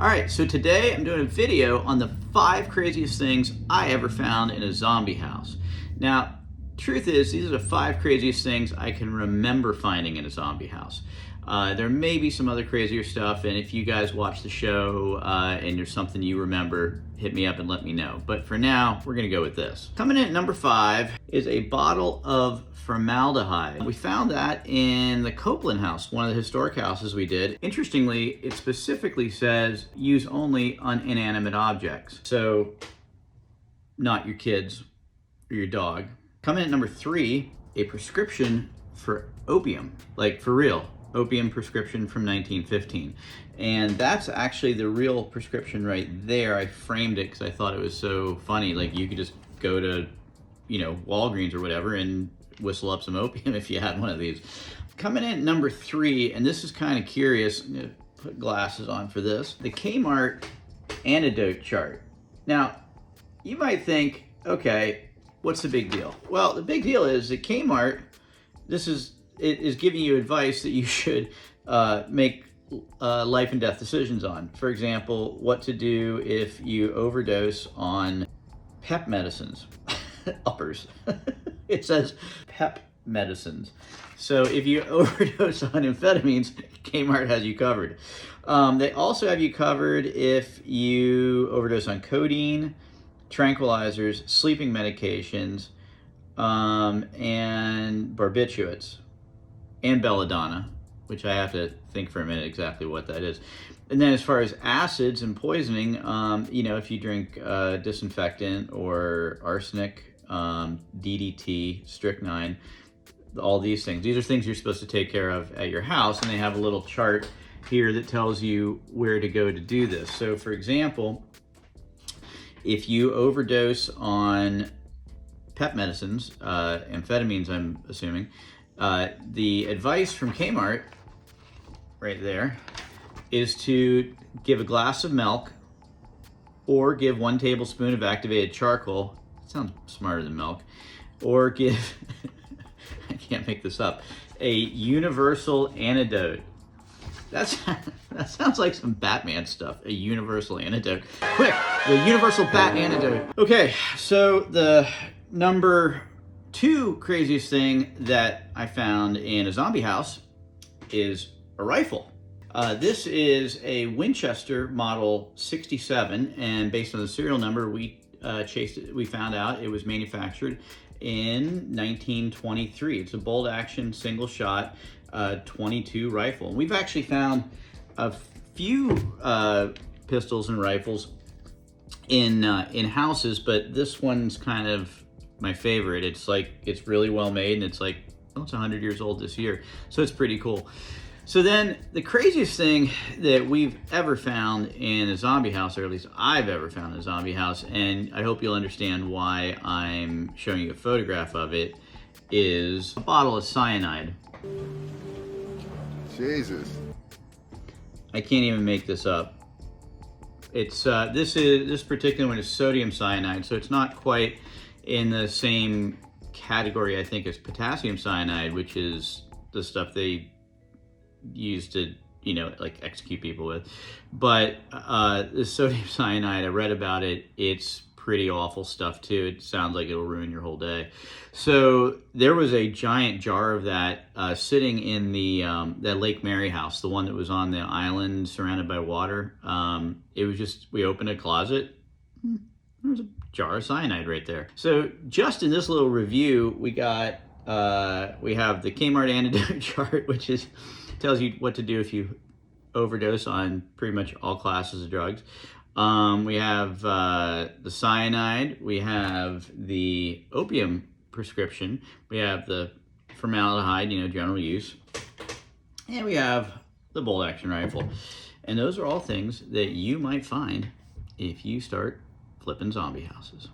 All right, so today I'm doing a video on the 5 craziest things I ever found in a zombie house. Now, truth is, these are the 5 craziest things I can remember finding in a zombie house. There may be some other crazier stuff, and if you guys watch the show and there's something you remember, hit me up and let me know. But for now, we're gonna go with this. Coming in at number 5 is a bottle of formaldehyde. We found that in the Copeland house, one of the historic houses we did. Interestingly, it specifically says use only on inanimate objects. So, not your kids or your dog. Coming in at number 3, a prescription for opium, like for real. Opium prescription from 1915. And that's actually the real prescription right there. I framed it because I thought it was so funny. Like you could just go to, Walgreens or whatever and whistle up some opium if you had one of these. Coming in at number 3, and this is kind of curious. I'm gonna put glasses on for this. The Kmart antidote chart. Now, you might think, okay, what's the big deal? Well, the big deal is that Kmart, it is giving you advice that you should make life and death decisions on. For example, what to do if you overdose on PEP medicines, uppers. It says PEP medicines. So if you overdose on amphetamines, Kmart has you covered. They also have you covered if you overdose on codeine, tranquilizers, sleeping medications, and barbiturates. And belladonna, which I have to think for a minute exactly what that is. And then as far as acids and poisoning, if you drink disinfectant or arsenic, DDT, strychnine, all these things. These are things you're supposed to take care of at your house, and they have a little chart here that tells you where to go to do this. So for example, if you overdose on PEP medicines, amphetamines I'm assuming, the advice from Kmart, right there, is to give a glass of milk or give 1 tablespoon of activated charcoal. That sounds smarter than milk. Or give, I can't make this up, a universal antidote. That sounds like some Batman stuff, a universal antidote. Quick, the universal bat antidote. Okay, so the number 2 craziest thing that I found in a zombie house is a rifle. This is a Winchester Model 67, and based on the serial number, we found out it was manufactured in 1923. It's a bolt-action, single-shot, 22 rifle. And we've actually found a few pistols and rifles in houses, but this one's kind of my favorite. It's really well made, and it's 100 years old this year, so it's pretty cool. So then the craziest thing that we've ever found in a zombie house, or at least I've ever found in a zombie house, and I hope you'll understand why I'm showing you a photograph of it, is a bottle of cyanide. Jesus. I can't even make this up. It's this particular one is sodium cyanide, so it's not quite in the same category, I think, as potassium cyanide, which is the stuff they use to, execute people with. But the sodium cyanide, I read about it, it's pretty awful stuff too. It sounds like it'll ruin your whole day. So there was a giant jar of that sitting in the that Lake Mary house, the one that was on the island surrounded by water. It was just, we opened a closet, there was a jar of cyanide right there. So just in this little review, we have the Kmart antidote chart, which tells you what to do if you overdose on pretty much all classes of drugs. We have the cyanide, we have the opium prescription, we have the formaldehyde, general use, and we have the bolt-action rifle. And those are all things that you might find if you start flipping zombie houses.